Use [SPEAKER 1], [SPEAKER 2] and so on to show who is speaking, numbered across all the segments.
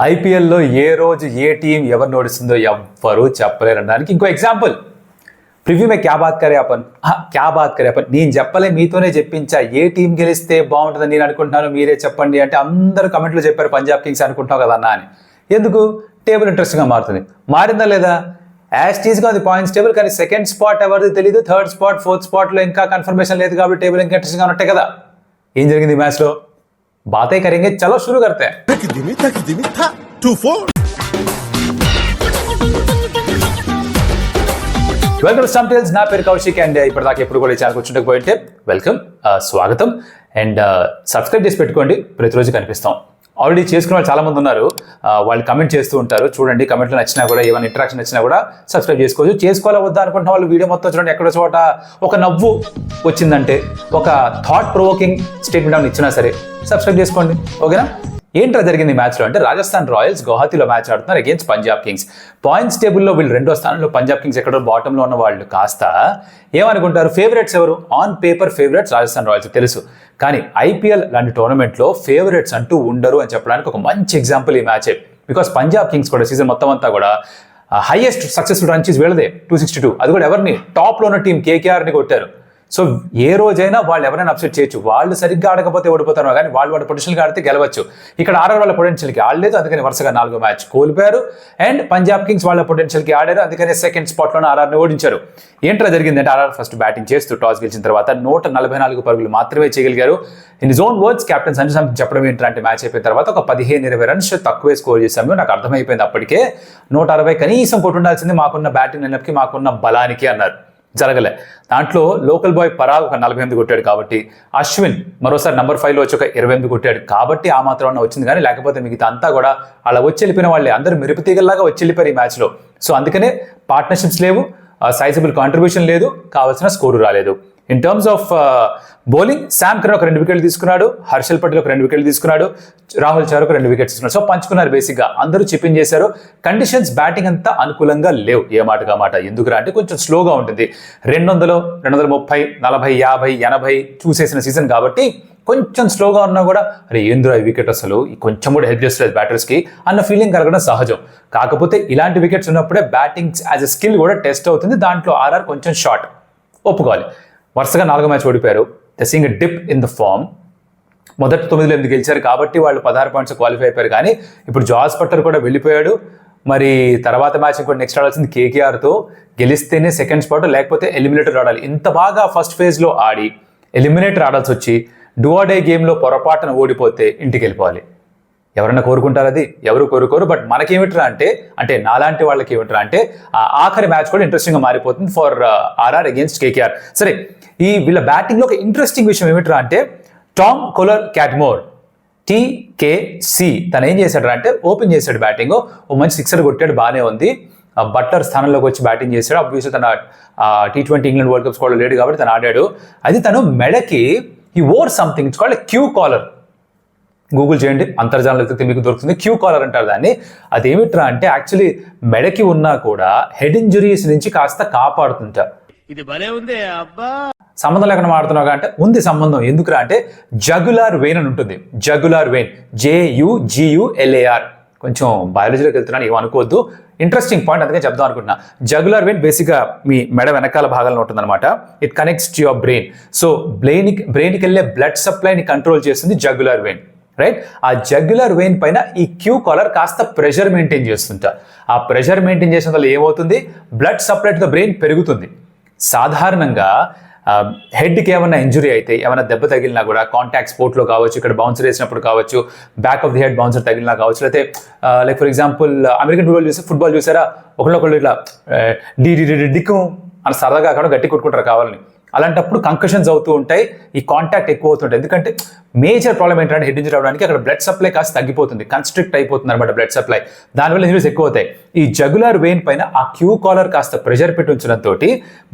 [SPEAKER 1] ఐపీఎల్లో ఏ రోజు ఏ టీం ఎవరు ఓడిస్తుందో ఎవ్వరూ చెప్పలేరు అనడానికి ఇంకో ఎగ్జాంపుల్. ప్రివ్యూ మే క్యా బాత్ కరే అపన్ నేను చెప్పలే, మీతోనే చెప్పించా. ఏ టీం గెలిస్తే బాగుంటుందని నేను అనుకుంటున్నాను, మీరే చెప్పండి అంటే అందరూ కమెంట్లో చెప్పారు పంజాబ్ కింగ్స్ అనుకుంటున్నావు కదా అన్న అని. ఎందుకు? టేబుల్ ఇంట్రెస్ట్గా మారుతుంది. మారిందా లేదా? యాజ్ టీజ్గా ఉంది పాయింట్స్ టేబుల్, కానీ సెకండ్ స్పాట్ ఎవరిది తెలియదు, థర్డ్ స్పాట్ ఫోర్త్ స్పాట్లో ఇంకా కన్ఫర్మేషన్ లేదు కాబట్టి టేబుల్ ఇంకా ఇంట్రెస్ట్గా ఉంటాయి కదా. ఏం జరిగింది ఈ మ్యాచ్లో? बातें करेंगे, चलो शुरू करते हैं. Welcome to stump tales. నా పేరు కౌశిక్ అండ్ ఇప్పటిదాకా ఎప్పుడు కూడా ఈ ఛానల్కి వచ్చి వెల్కమ్, స్వాగతం. అండ్ సబ్స్క్రైబ్ చేసి పెట్టుకోండి, ప్రతిరోజు కనిపిస్తాం. ఆల్రెడీ చేసుకున్న వాళ్ళు చాలా మంది ఉన్నారు, వాళ్ళు కమెంట్ చేస్తూ ఉంటారు. చూడండి, కమెంట్లో నచ్చినా కూడా ఏమైనా ఇంటరాక్షన్ నచ్చినా కూడా సబ్స్క్రైబ్ చేసుకోవచ్చు. చేసుకోవాలా వద్దా అనుకుంటున్న వాళ్ళు వీడియో మొత్తం చూడండి. ఎక్కడో చోట ఒక నవ్వు వచ్చిందంటే, ఒక థాట్ ప్రొవోకింగ్ స్టేట్మెంట్ ఇచ్చినా సరే సబ్స్క్రైబ్ చేసుకోండి, ఓకేనా? ఏంట్రా జరిగింది మ్యాచ్లో అంటే, రాజస్థాన్ రాయల్స్ గౌహతిలో మ్యాచ్ ఆడుతున్నారు అగేన్స్ట్ పంజాబ్ కింగ్స్. పాయింట్స్ టేబుల్లో వీళ్ళు రెండో స్థానంలో, పంజాబ్ కింగ్స్ ఎక్కడో బాటంలో ఉన్న వాళ్ళు కాస్త ఏమనుకుంటారు, ఫేవరెట్స్ ఎవరు? On paper favourites Rajasthan Royals తెలుసు, కానీ ఐపీఎల్ లాంటి టోర్నమెంట్లో ఫేవరెట్స్ అంటూ ఉండరు అని చెప్పడానికి ఒక మంచి ఎగ్జాంపుల్ ఈ మ్యాచే. బికాస్ పంజాబ్ కింగ్స్ కూడా సీజన్ మొత్తం అంతా కూడా హైయెస్ట్ సక్సెస్ఫుల్ రన్ చేసి వీళ్ళదే 262. అది కూడా ఎవరిని? టాప్లో ఉన్న టీం కేకేఆర్ని కొట్టారు. సో ఏ రోజైనా వాళ్ళు ఎవరైనా అప్సెట్ చేయొచ్చు. వాళ్ళు సరిగ్గా ఆడకపోతే ఓడిపోతారు, కానీ వాళ్ళ పొటెన్షియల్గా ఆడితే గెలవచ్చు. ఇక్కడ ఆర్ఆర్ వాళ్ళ పొటెన్షియల్కి ఆడలేదు, అందుకని వరుసగా 4వ మ్యాచ్ కోల్పోయారు. అండ్ పంజాబ్ కింగ్స్ వాళ్ళ పొటెన్షియల్కి ఆడారు, అందుకని సెకండ్ స్పాట్లోనే ఆర్ఆర్ని ఓడించారు. ఏంట్రా జరిగిందంటే, ఆర్ఆర్ ఫస్ట్ బ్యాటింగ్ చేస్తూ టాస్ గెలిచిన తర్వాత 144 పరుగులు మాత్రమే చేయగలిగారు. In his own words captain Sanju Samson చెప్పడం ఏంటంటే, మ్యాచ్ అయిపోయిన తర్వాత ఒక 15-20 రన్స్ తక్కువే స్కోర్ చేశాము, నాకు అర్థమైపోయింది అప్పటికే. 160 కనీసం కొట్టుండాల్సింది, మాకున్న బ్యాటింగ్ లైనప్కి మాకున్న బలానికి అన్నారు. జరగలే. దాంట్లో లోకల్ బాయ్ పరాగ్ ఒక 48 కొట్టాడు కాబట్టి, అశ్విన్ మరోసారి నంబర్ 5లో వచ్చి ఒక 28 కొట్టాడు కాబట్టి ఆ మాత్రం వచ్చింది, కానీ లేకపోతే మిగతా అంతా కూడా అలా వచ్చి వెళ్ళిపోయిన వాళ్ళే. అందరూ మెరుపుతీగల్లాగా వచ్చి వెళ్ళిపోయారు ఈ మ్యాచ్లో. సో అందుకనే పార్ట్నర్షిప్స్ లేవు, సైజబుల్ కాంట్రిబ్యూషన్ లేదు, కావాల్సిన స్కోరు రాలేదు. In terms of bowling, Sam Curran ఒక 2 వికెట్లు తీసుకున్నాడు, హర్షల్ పటేల్ ఒక 2 వికెట్లు తీసుకున్నాడు, రాహుల్ చహర్ ఒక 2 వికెట్స్ తీసుకున్నాడు. సో పంచుకున్నారు బేసిక్గా, అందరూ చిప్పింగ్ చేశారు. కండిషన్స్ బ్యాటింగ్ అంతా అనుకూలంగా లేవు, ఏ మాటగా మాట. ఎందుకురా అంటే కొంచెం స్లోగా ఉంటుంది. 200, 230, 40, 50, 80 చూసేసిన సీజన్ కాబట్టి కొంచెం స్లోగా ఉన్నా కూడా అరే ఏంద్రా ఈ వికెట్ అసలు కొంచెం కూడా హెల్ప్ చేస్తుంది బ్యాటర్స్కి అన్న ఫీలింగ్ కలగడం సహజం. కాకపోతే ఇలాంటి వికెట్స్ ఉన్నప్పుడే బ్యాటింగ్ యాజ్ ఎ స్కిల్ కూడా టెస్ట్ అవుతుంది. దాంట్లో ఆర్ఆర్ కొంచెం షార్ట్, ఒప్పుకోవాలి. వరుసగా 4వ మ్యాచ్ ఓడిపోయారు. The seeing dip in the form. మొదటి 9 గెలిచారు కాబట్టి వాళ్ళు 16 పాయింట్స్ క్వాలిఫై అయిపోయారు. కానీ ఇప్పుడు జాస్ బట్లర్ కూడా వెళ్ళిపోయాడు. మరి తర్వాత మ్యాచ్ ఇంకోటి నెక్స్ట్ ఆడాల్సింది కేకేఆర్తో. గెలిస్తేనే సెకండ్ స్పాట్, లేకపోతే ఎలిమినేటర్ ఆడాలి. ఇంత బాగా ఫస్ట్ ఫేజ్లో ఆడి ఎలిమినేటర్ ఆడాల్సి వచ్చి డూ ఆర్ డే గేమ్లో పొరపాటున ఓడిపోతే ఇంటికి వెళ్ళిపోవాలి. ఎవరన్నా కోరుకుంటారు? అది ఎవరు కోరుకోరు. బట్ మనకేమిట్రా అంటే నాలాంటి వాళ్ళకి ఏమిట్రా అంటే, ఆఖరి మ్యాచ్ కూడా ఇంట్రెస్టింగ్గా మారిపోతుంది ఫర్ ఆర్ఆర్ అగేన్స్ట్ కేకేఆర్. సరే, ఈ వీళ్ళ బ్యాటింగ్లో ఒక ఇంట్రెస్టింగ్ విషయం ఏమిట్రా అంటే, టామ్ కోలర్ క్యాట్మోర్ TKC తను ఏం చేశాడు అంటే, ఓపెన్ చేశాడు బ్యాటింగ్, ఓ మంచి 6 కొట్టాడు, బాగానే ఉంది. బట్లర్ స్థానంలోకి వచ్చి బ్యాటింగ్ చేశాడు. అబ్వియస్లీ తన T20 ఇంగ్లాండ్ వరల్డ్ కప్ స్క్వాడ్లో లేడు కాబట్టి తను ఆడాడు. అది తను మెడకి ఈ or something, it's called Q collar. Google చేయండి, అంతర్జాలంలో ఎత్తితే మీకు దొరుకుతుంది. క్యూ కాలర్ అంటారు దాన్ని. అదేమిట్రా అంటే, యాక్చువల్లీ మెడకి ఉన్నా కూడా హెడ్ ఇంజురీస్ నుంచి కాస్త కాపాడుతుంటా.
[SPEAKER 2] ఇది భలే ఉంది అబ్బా.
[SPEAKER 1] సంబంధం లేకుండా మాడుతున్నావు అంటే ఉంది సంబంధం. ఎందుకురా అంటే, జగులార్ వెయిన్ అని ఉంటుంది. జగులార్ వెయిన్, JUGULAR. కొంచెం బయాలజీలోకి వెళ్తున్నాను, ఏమనుకోవద్దు. ఇంట్రెస్టింగ్ పాయింట్, అందుకే చెప్దాం అనుకుంటున్నా. జగులార్ వెయిన్ బేసిక్గా మీ మెడ వెనకాల భాగంలో ఉంటుందన్నమాట. It connects to your brain. So బ్రెయిన్కి వెళ్ళే బ్లడ్ సప్లైని కంట్రోల్ చేస్తుంది జగులార్ వెయిన్, రైట్? ఆ జగ్యులర్ వెయిన్ పైన ఈ క్యూ కాలర్ కాస్త ప్రెషర్ మెయింటైన్ చేస్తుంటా. ఆ ప్రెషర్ మెయింటైన్ చేసిన వల్ల ఏమవుతుంది, blood supply to the brain పెరుగుతుంది. సాధారణంగా హెడ్కి ఏమైనా ఇంజురీ అయితే, ఏమైనా దెబ్బ తగిలినా కూడా, కాంటాక్ట్ స్పోర్ట్లో కావచ్చు, ఇక్కడ బౌన్సర్ వేసినప్పుడు కావచ్చు, back of the head bouncer తగిలినా కావచ్చు, లేకపోతే like for example American football చూసారా, ఒకళ్ళు ఇట్లా డిక్కు అని సరదాగా అక్కడ గట్టి కొట్టుకుంటారు కావాలని. అలాంటప్పుడు కంకషన్స్ అవుతూ ఉంటాయి, ఈ కాంటాక్ట్ ఎక్కువ అవుతుంటాయి. ఎందుకంటే మేజర్ ప్రాబ్లం ఏంటంటే, హెడ్ ఇంజరీ అవడానికి అక్కడ బ్లడ్ సప్లై కాస్త తగ్గిపోతుంది, కన్స్ట్రిక్ట్ అయిపోతుంది అనమాట బ్లడ్ సప్లై. దానివల్ల ఇంజరీస్ ఎక్కువ అవుతాయి. ఈ జగులార్ వెయిన్ పైన ఆ క్యూ కాలర్ కాస్త ప్రెషర్ పెట్టి ఉంచడంతో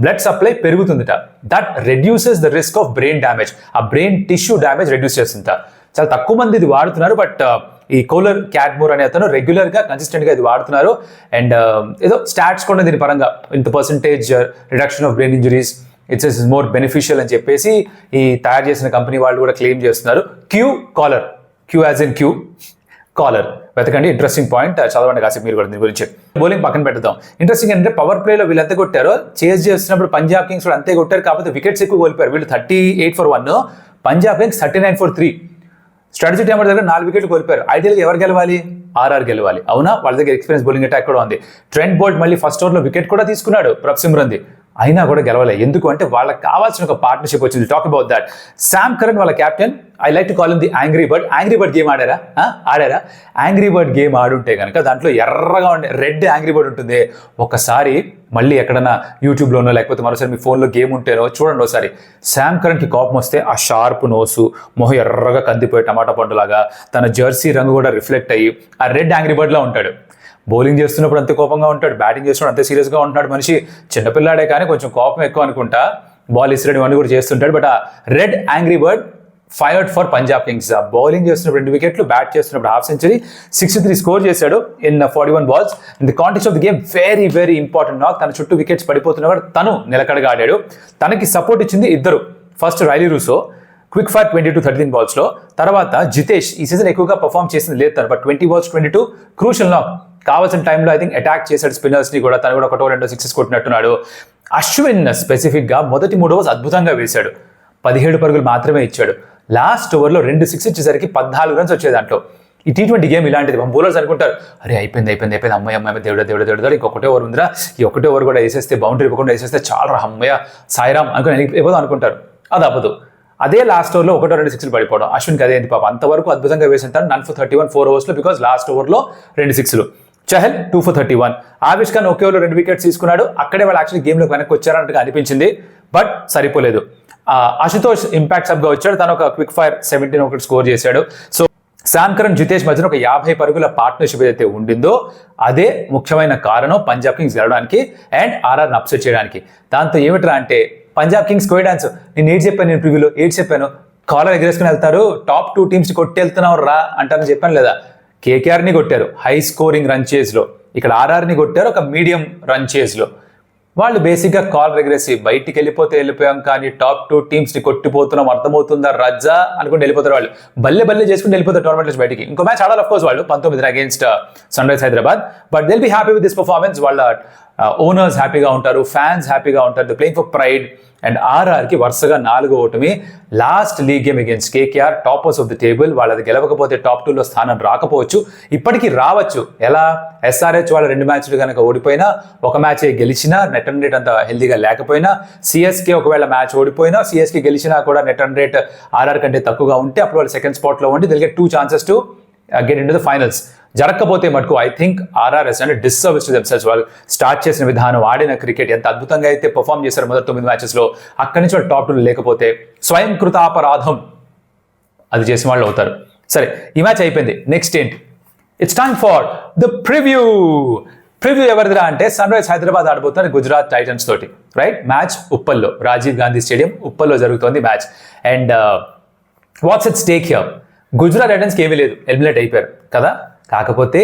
[SPEAKER 1] బ్లడ్ సప్లై పెరుగుతుందిట. That reduces the risk of brain damage. ఆ బ్రెయిన్ టిష్యూ డ్యామేజ్ రెడ్యూస్ చేస్తుంట. చాలా తక్కువ మంది ఇది వాడుతున్నారు, బట్ ఈ కోలర్ క్యాట్మోర్ అనే అతను రెగ్యులర్గా కన్సిస్టెంట్గా ఇది వాడుతున్నారు. అండ్ ఏదో స్టాట్స్ కూడా దీని పరంగా ఇంత percentage reduction of brain injuries, it's more beneficial అని చెప్పేసి ఈ తయారు చేసిన కంపెనీ వాళ్ళు కూడా క్లెయిమ్ చేస్తున్నారు. Q collar, Q as in Q, collar. వెతకండి, ఇంట్రెస్టింగ్ పాయింట్, చదవండి కాసేపు మీరు కూడా దీని గురించి. బౌలింగ్ పక్కన పెడదాం. ఇంట్రెస్టింగ్ ఏంటంటే పవర్ ప్లేలో వీళ్ళు ఎంత కొట్టారో చేజ్ చేస్తున్నప్పుడు పంజాబ్ కింగ్స్ కూడా అంతే కొట్టారు, కాకపోతే వికెట్స్ ఎక్కువ కోల్పోయారు. వీళ్ళు 38 for 1, Punjab Kings 39 for 3. Strategy timer దగ్గర 4 వికెట్లు కోల్పోయారు. ఐడియల్గా ఎవరు గెలవాలి? ఆర్ఆర్ గెలవాలి, అవునా? వాళ్ళ దగ్గర ఎక్స్పీరియన్స్ బౌలింగ్ అటాక్ కూడా ఉంది. ట్రెంట్ బోల్ట్ మళ్ళీ ఫస్ట్ ఓవర్లో వికెట్ కూడా తీసుకున్నాడు ప్రభ్సిమ్రన్ది, అయినా కూడా గెలవలే. ఎందుకు అంటే వాళ్ళకి కావాల్సిన ఒక పార్ట్నర్షిప్ వచ్చింది. Talk about that. Sam Curran వాళ్ళ captain, I like to call him the angry bird. Angry bird game ఆడారా? యాంగ్రీ బర్డ్ గేమ్ ఆడుంటే కనుక దాంట్లో ఎర్రగా ఉండే రెడ్ యాంగ్రీ బర్డ్ ఉంటుంది. ఒకసారి మళ్ళీ ఎక్కడన్నా యూట్యూబ్లోనో లేకపోతే మరోసారి మీ ఫోన్లో గేమ్ ఉంటేనో చూడండి ఒకసారి. శామ్ కరన్కి కోపం వస్తే ఆ షార్ప్ నోసు, మొహం ఎర్రగా కందిపోయి టమాటా పండులాగా, తన జెర్సీ రంగు కూడా రిఫ్లెక్ట్ అయ్యి ఆ రెడ్ యాంగ్రీ బర్డ్లా ఉంటాడు. బౌలింగ్ చేస్తున్నప్పుడు అంతే కోపంగా ఉంటాడు, బ్యాటింగ్ చేస్తున్నప్పుడు అంతే సీరియస్గా ఉంటున్నాడు. మనిషి చిన్నపిల్లాడే కానీ కొంచెం కోపం ఎక్కువ అనుకుంటా, బాల్ ఇసిరేయడం ఇవన్నీ కూడా చేస్తుంటాడు. బట్ ఆ red angry bird fired for Punjab Kings. Bowling చేస్తున్నప్పుడు 2 వికెట్లు, బ్యాట్ చేస్తున్నప్పుడు హాఫ్ సెంచరీ, 63 స్కోర్ చేశాడు in 41 balls. In the context of the game very very important నాక్. తన చుట్టూ వికెట్స్ పడిపోతున్నా కూడా తను నిలకడగా ఆడాడు. తనకి సపోర్ట్ ఇచ్చింది ఇద్దరు. First Riley Russo quick fire 22-13 balls. తర్వాత జితేష్ ఈ సీజన్ ఎక్కువగా పర్ఫామ్ చేసింది లేదు తను, బట్ 20 balls 22 క్రూషల్ నాక్. కావాల్సిన టైంలో ఐ థింక్ అటాక్ చేశాడు స్పిన్నర్స్ని కూడా. తను కూడా 1-2 సిక్సెస్ కొట్టినట్టున్నాడు. అశ్విన్ స్పెసిఫిక్గా మొదటి 3 overs అద్భుతంగా వేశాడు, 17 పరుగులు మాత్రమే ఇచ్చాడు. లాస్ట్ ఓవర్లో 2 6 ఇచ్చేసరికి 14 runs వచ్చే దాంట్లో. ఈ T20 గేమ్ ఇలాంటిది. బౌలర్స్ అనుకుంటారు, అరే అయిపోయింది అమ్మాయి దేవుడు ఇంకొకటే ఓవర్ ఉందిరా, ఈ ఒకటే ఓవర్ కూడా వేసేస్తే బౌండరీ ఇవ్వకుండా వేసేస్తే చాలా అమ్మయ్య సాయిరామ్ అనుకుని ఏదో అనుకుంటారు. అది అవ్వదు. అదే లాస్ట్ ఓవర్లో 1-2 6లు పడిపోవడం. అశ్విన్కి అదేంటి పాప, అంతవరకు అద్భుతంగా వేసింటారు. నన్ ఫర్ 31 4 overs బికాజ్ లాస్ట్ ఓవర్లో 2 6లు. చహల్ 2 for 31. ఆవిష్ ఖాన్ ఒకే ఓవర్లో 2 వికెట్స్ తీసుకున్నాడు. అక్కడే వాళ్ళు యాక్చువల్లీ గేమ్లోకి వెనక్కి వచ్చారన్నట్టుగా అనిపించింది, బట్ సరిపోలేదు. అశుతోష్ ఇంపాక్ట్ సబ్గా వచ్చాడు, తను ఒక క్విక్ ఫైర్ 17 ఒకటి స్కోర్ చేశాడు. సో శామ్ కరన్ జితేష్ మధ్యన ఒక 50 పరుగుల పార్ట్నర్షిప్ ఏదైతే ఉండిందో అదే ముఖ్యమైన కారణం పంజాబ్ కింగ్స్ గెలవడానికి అండ్ ఆర్ఆర్ని అప్సెట్ చేయడానికి. దాంతో ఏమిట్రా అంటే పంజాబ్ కింగ్స్ కోయి డాన్స్. నేను ఏడు చెప్పాను, నేను ప్రివ్యూలో ఏడు చెప్పాను, కాలర్ ఎగరేసుకుని వెళ్తారు, టాప్ 2 teams కొట్టి వెళ్తున్నావు రా అంటారని చెప్పాను లేదా? కేకేఆర్ని కొట్టారు హై స్కోరింగ్ రన్ చేజ్లో, ఇక్కడ ఆర్ఆర్ని కొట్టారు ఒక మీడియం రన్ చేజ్లో. వాళ్ళు బేసిక్గా కాల్ రెగ్రెసివ్, బయటికి వెళ్ళిపోయాం కానీ టాప్ 2 teamsని కొట్టిపోతున్నాం, అర్థమవుతుందా రజ్జా అనుకుంటే వెళ్ళిపోతారు వాళ్ళు. బల్లె చేసుకుని వెళ్ళిపోతారు టోర్నమెంట్ నుంచి బయటికి. ఇంకో మ్యాచ్ ఆడాలి ఆఫ్ కోర్స్ వాళ్ళు 19 against sun rise Hyderabad, but they'll be happy with this performance. వాళ్ళ ఓనర్స్ హ్యాపీగా ఉంటారు, ఫ్యాన్స్ హ్యాపీగా ఉంటారు, they playing for pride. And ఆర్ఆర్కి వరుసగా 4వ ఓటమి. Last league game against KKR, toppers of the table. వాళ్ళది గెలవకపోతే టాప్ 2లో స్థానం రాకపోవచ్చు, ఇప్పటికీ రావచ్చు. ఎలా? ఎస్ఆర్హెచ్ వాళ్ళ 2 మ్యాచ్లు కనుక ఓడిపోయినా, ఒక మ్యాచ్ గెలిచినా, నెట్ రన్ రేట్ అంత హెల్దీగా లేకపోయినా, సిఎస్కే ఒకవేళ మ్యాచ్ ఓడిపోయినా, సిఎస్కే గెలిచినా కూడా నెట్ రన్ రేట్ ఆర్ఆర్ కంటే తక్కువగా ఉంటే అప్పుడు వాళ్ళు సెకండ్ స్పాట్లో ఉండి they'll get 2 chances to get in to the finals. జరగకపోతే మటుకు ఐ థింక్ ఆర్ఆర్ఎస్ అంటే డిస్సర్విస్ టు దెమ్సెల్వ్స్. వాళ్ళు స్టార్ట్ చేసిన విధానం, ఆడిన క్రికెట్ ఎంత అద్భుతంగా అయితే పర్ఫామ్ చేశారు మొదటి 9 మ్యాచెస్లో, అక్కడి నుంచి వాళ్ళు టాప్ 2 లేకపోతే స్వయం కృతాపరాధం అది చేసిన వాళ్ళు అవుతారు. సరే, ఈ మ్యాచ్ అయిపోయింది. నెక్స్ట్ ఏంటి? It's time for the preview. Preview ఎవరిదిరా అంటే సన్ రైజ్ హైదరాబాద్ ఆడబోతున్నారు గుజరాత్ టైటన్స్ తోటి. రైట్, మ్యాచ్ ఉప్పల్లో, రాజీవ్ గాంధీ స్టేడియం ఉప్పల్లో జరుగుతోంది match. And what's at stake here? Gujarat టైటన్స్కి ఏమీ లేదు, ఎలిమినేట్ అయిపోయారు కదా. కాకపోతే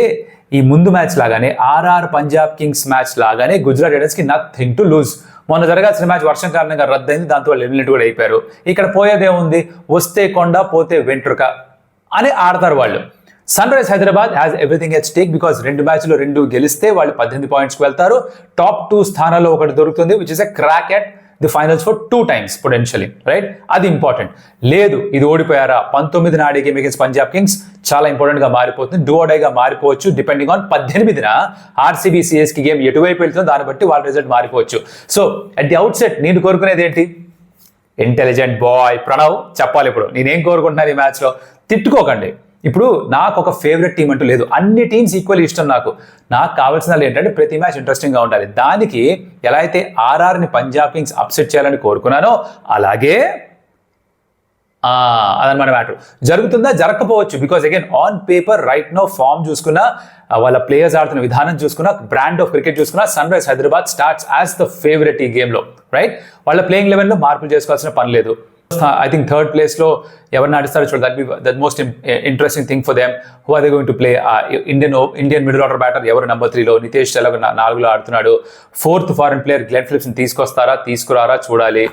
[SPEAKER 1] ఈ ముందు మ్యాచ్ లాగానే, ఆర్ఆర్ పంజాబ్ కింగ్స్ మ్యాచ్ లాగానే గుజరాత్ టైటన్స్కి నథింగ్ టు లూజ్. మొన్న జరగాల్సిన మ్యాచ్ వర్షం కారణంగా రద్దయింది, దాంతో వాళ్ళు ఎలిమినేట్ కూడా అయిపోయారు. ఇక్కడ పోయేదేముంది, వస్తే కొండ పోతే వెంట్రుక అని ఆడతారు వాళ్ళు. Sun rise Hyderabad has everything at stake because 2 మ్యాచ్లు 2 గెలిస్తే వాళ్ళు 18 points వెళ్తారు. టాప్ 2 స్థానాల్లో ఒకటి దొరుకుతుంది, which is a crack at the finals for 2 times potentially. Right, అది ఇంపార్టెంట్. లేదు, ఇది ఓడిపోయారా, 19 ఆడే గేమ్ అగేన్స్ పంజాబ్ కింగ్స్ చాలా ఇంపార్టెంట్గా మారిపోతుంది, డూ ఆర్ డైగా మారిపోవచ్చు. డిపెండింగ్ ఆన్ 18న ఆర్సీబీ సిఎస్కి గేమ్ ఎటువైపు వెళ్తుందో దాన్ని బట్టి వాళ్ళ రిజల్ట్ మారిపోవచ్చు. సో అట్ ది అవుట్ సెట్ నేను కోరుకునేది ఏంటి? ఇంటెలిజెంట్ బాయ్ ప్రణవ్ చెప్పాలి. ఇప్పుడు నేనేం కోరుకుంటున్నాను ఈ మ్యాచ్లో? తిట్టుకోకండి. ఇప్పుడు నాకు ఒక ఫేవరెట్ టీం అంటూ లేదు, అన్ని టీమ్స్ ఈక్వల్లీ ఇష్టం. నాకు కావాల్సిన ఏంటంటే ప్రతి మ్యాచ్ ఇంట్రెస్టింగ్గా ఉండాలి. దానికి ఎలా అయితే ఆర్ఆర్ని పంజాబ్ కింగ్స్ అప్సెట్ చేయాలని కోరుకున్నానో అలాగే అదనమాట మ్యాటర్. జరుగుతుందా? జరగకపోవచ్చు. Because again on paper right now form చూసుకున్నా, వాళ్ళ ప్లేయర్స్ ఆడుతున్న విధానం చూసుకున్నా, బ్రాండ్ ఆఫ్ క్రికెట్ చూసుకున్నా, sun rise Hyderabad starts as the favourite ఈ గేమ్లో. రైట్, వాళ్ళ ప్లేయింగ్ లెవెన్లో మార్పులు చేసుకోవాల్సిన పని లేదు. ఐ థింక్ 3rd ప్లేస్లో ఎవరు నడుస్తారో చూడండి. That most interesting thing for them. Who are they going to play? Indian middle order batter ఎవరు నెంబర్ 3లో? నితేష్ ఎలాగో 4లో ఆడుతున్నాడు. 4th ఫారెన్ ప్లేయర్ గ్లెన్ ఫిలిప్స్ని తీసుకొస్తారా తీసుకురారా చూడాలి.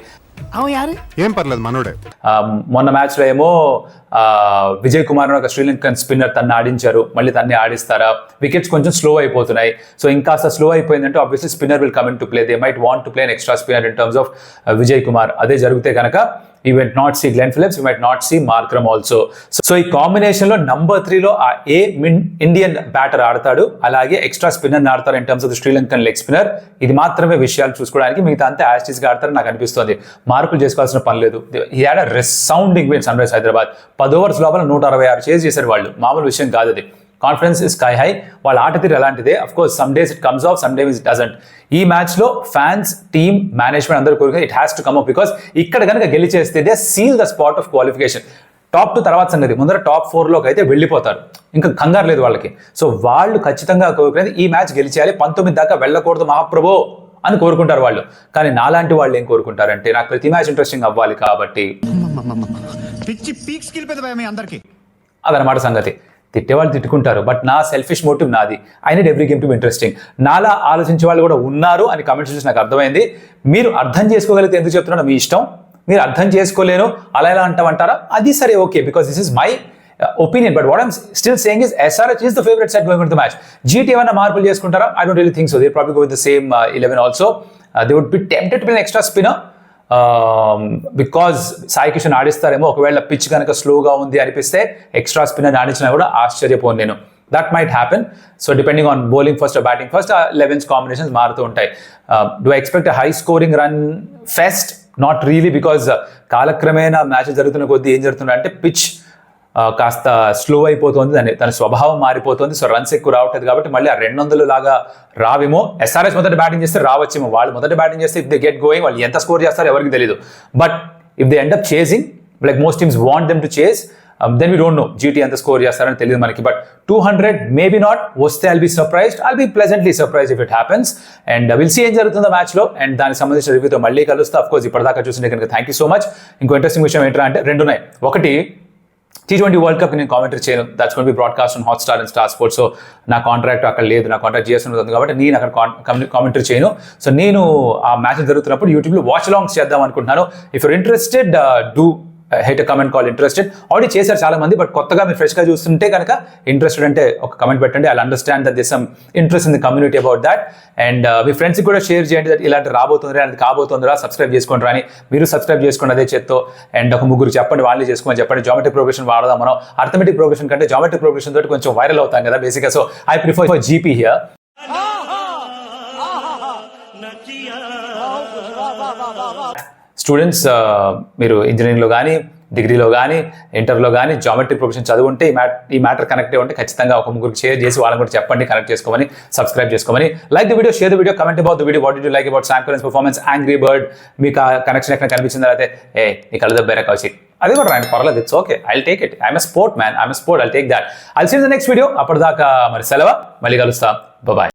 [SPEAKER 3] ఏం పర్లేదు మనోడే.
[SPEAKER 1] మొన్న మ్యాచ్లో ఏమో విజయ్ కుమార్ ఒక శ్రీలంకన్ స్పిన్నర్ తన్ని ఆడించారు, మళ్ళీ తన్ని ఆడిస్తారా? వికెట్స్ కొంచెం స్లో అయిపోతున్నాయి. సో ఇంకా స్లో అయిపోయిందంటే obviously spinner will come in to play. They might want to play an extra spinner in terms of Vijay Kumar. అదే జరిగితే కనుక you might not see Glenn Phillips, you might not see Markram also. So ఈ కాంబినేషన్లో నంబర్ 3లో ఆ Indian batter ఆడతాడు, అలాగే ఎక్స్ట్రా స్పిన్నర్ ఆడతారు in terms of Sri Lankan leg spinner. ఇది మాత్రమే విషయాలు చూసుకోవడానికి, మిగతా అంతా యాస్టీస్గా ఆడతారు నాకు అనిపిస్తుంది. మార్పులు చేసుకోవాల్సిన పని లేదు. He had a resounding win Sun rise Hyderabad. 10 overs లోపల 166 చేజ్ చేశారు వాళ్ళు. మామూలు విషయం కాదు అది. Confidence is sky high. వాళ్ళ ఆట తీరు ఎలాంటిదే. Of course some days it comes off, some days it doesn't. ఈ మ్యాచ్లో ఫ్యాన్స్, టీమ్, మేనేజ్మెంట్ అందరూ కోరుకుని it has to come up, because ఇక్కడ కనుక గెలిచేస్తే they seal the spot of qualification. Top 2 తర్వాత సంగతి, ముందర టాప్ 4లోకి అయితే వెళ్ళిపోతారు, ఇంకా కంగారు లేదు వాళ్ళకి. సో వాళ్ళు ఖచ్చితంగా కోరుకునేది ఈ మ్యాచ్ గెలిచేయాలి, 19 దాకా వెళ్ళకూడదు మహాప్రభో అని కోరుకుంటారు వాళ్ళు. కానీ నాలాంటి వాళ్ళు ఏం కోరుకుంటారంటే నాకు ప్రతి మ్యాచ్ ఇంట్రెస్టింగ్ అవ్వాలి కాబట్టి. అదనమాట సంగతి. తిట్టేవాళ్ళు తిట్టుకుంటారు, బట్ నా సెల్ఫిష్ మోటివ్ నాది. I need every game to be interesting. నాలా ఆలోచించే వాళ్ళు కూడా ఉన్నారు అని కామెంట్స్ చూసి నాకు అర్థమైంది. మీరు అర్థం చేసుకోగలిగితే ఎందుకు చెప్తున్నారో మీ ఇష్టం. మీరు అర్థం చేసుకోలేను అలా ఎలా అంటారా, అది సరే, okay, because this is my opinion, but what I'm still saying is SRH is the favorite side going into the match. GT ఏమైనా మార్పులు చేసుకుంటారా? I don't really think so. They'll probably go with the same 11 also. They would be tempted to be an extra spinner because Sai Kishan ఆడిస్తారేమో. ఒకవేళ pitch కనుక స్లోగా ఉంది అనిపిస్తే extra spinner ఆడించినా కూడా ఆశ్చర్యపోను నేను. That might happen. So depending on bowling first batting first, 11s combinations మారుతూ ఉంటాయి. Do I expect high scoring run pest? Not really, because కాలక్రమేణా మ్యాచ్ జరుగుతున్న కొద్దీ ఏం జరుగుతుంది అంటే పిచ్ కాస్త స్లో అయిపోతుంది, తన స్వభావం మారిపోతుంది. సో రన్స్ ఎక్కువ రావట్లేదు కాబట్టి మళ్ళీ ఆ 200 లాగా రావేమో. SRH మొదట బ్యాటింగ్ చేస్తే రావచ్చేమో. వాళ్ళు మొదట బ్యాటింగ్ చేస్తే ఇఫ్ దే గెట్ గోయింగ్ వాళ్ళు ఎంత స్కోర్ చేస్తారో ఎవరికి తెలియదు. But if they end up chasing like most teams want them to chase, then we don't know GT ఎంత స్కోర్ చేస్తారని తెలియదు మనకి. But 200 maybe not. వస్తే I'll be surprised, I'll be pleasantly surprise if it happens. And will see ఏం జరుగుతుందో మ్యాచ్లో. And దానికి సంబంధించిన రివ్యూతో మళ్ళీ కలుస్తా. అఫ్ కోర్స్ ఇప్పటిదాకా చూసిండే కనుక థ్యాంక్ యూ సో మచ్. ఇంకో ఇంట్రెస్టింగ్ విషయం ఏంటంటే అంటే 2 ఉన్నాయి. ఒకటి, T20 వరల్డ్ కప్ నేను కామెంటరీ చేయను. That's gonna be broadcast on Hotstar and Star Sports. So నా కాంట్రాక్ట్ అక్కడ లేదు, నా కాంట్రాక్ట్ GSM ఉంది కాబట్టి నేను అక్కడ కామెంటరీ చేయను. సో నేను ఆ మ్యాచ్ జరుగుతున్నప్పుడు యూట్యూబ్లో వాచ్ లాంగ్స్ చేద్దాం అనుకుంటున్నాను. If you're interested do height comment call interested. Already చేశారు చాలా మంది, బట్ కొత్తగా మీరు ఫ్రెష్గా చూస్తుంటే కనుక ఇంట్రెస్టెడ్ అంటే ఒక కమెంట్ పెట్టండి. I understand that this some interest in the community about that. And మీ ఫ్రెండ్స్కి కూడా షేర్ చేయండి దట్ ఇలాంటి రాబోతుందిరా, అది కాబోతుందిరా, సబ్స్క్రైబ్ చేసుకోండి అని. మీరు సబ్స్క్రైబ్ చేసుకోండి అదే చేత్తో. అండ్ ఒక 3 చెప్పండి, వాళ్ళే చేసుకోమని చెప్పండి. జామెట్రిక్ ప్రోగ్రెషన్ వాడదాం మనం. అర్థమెటిక్ ప్రోగ్రెషన్ కంటే జామెట్రిక్ ప్రోగ్రెషన్ తోటి కొంచెం వైరల్ అవుతాం కదా బేసిక్గా. So I prefer GP here. Students, మీరు ఇంజనీరింగ్లో కానీ, డిగ్రీలో కానీ, ఇంటర్లో కానీ జామెట్రిక్ ప్రొఫెషన్ చదువుంటే ఈ మ్యాటర్ కనెక్ట్ అయ్యి ఉంటే ఖచ్చితంగా ఒక 3 షేర్ చేసి వాళ్ళని కూడా చెప్పండి, కనెక్ట్ చేసుకోమని, సబ్స్క్రైబ్ చేసుకోమని. Like the video, share the video, comment about the video. What did you like about Sam Curran's performance, angry bird? మీకు ఆ కనెక్షన్ ఎక్కడ కనిపించిందా? అయితే నీ కళ్ళు దెబ్బేరా కౌశిక్, అది కూడా రాండి, పర్లేదు, it's okay, I'll take it. I'm a sport man, I'm a sport, I'll take that. I'll see in the next video. అప్పటిదాకా మరి సెలవు, మళ్ళీ కలుస్తా, బాయ్.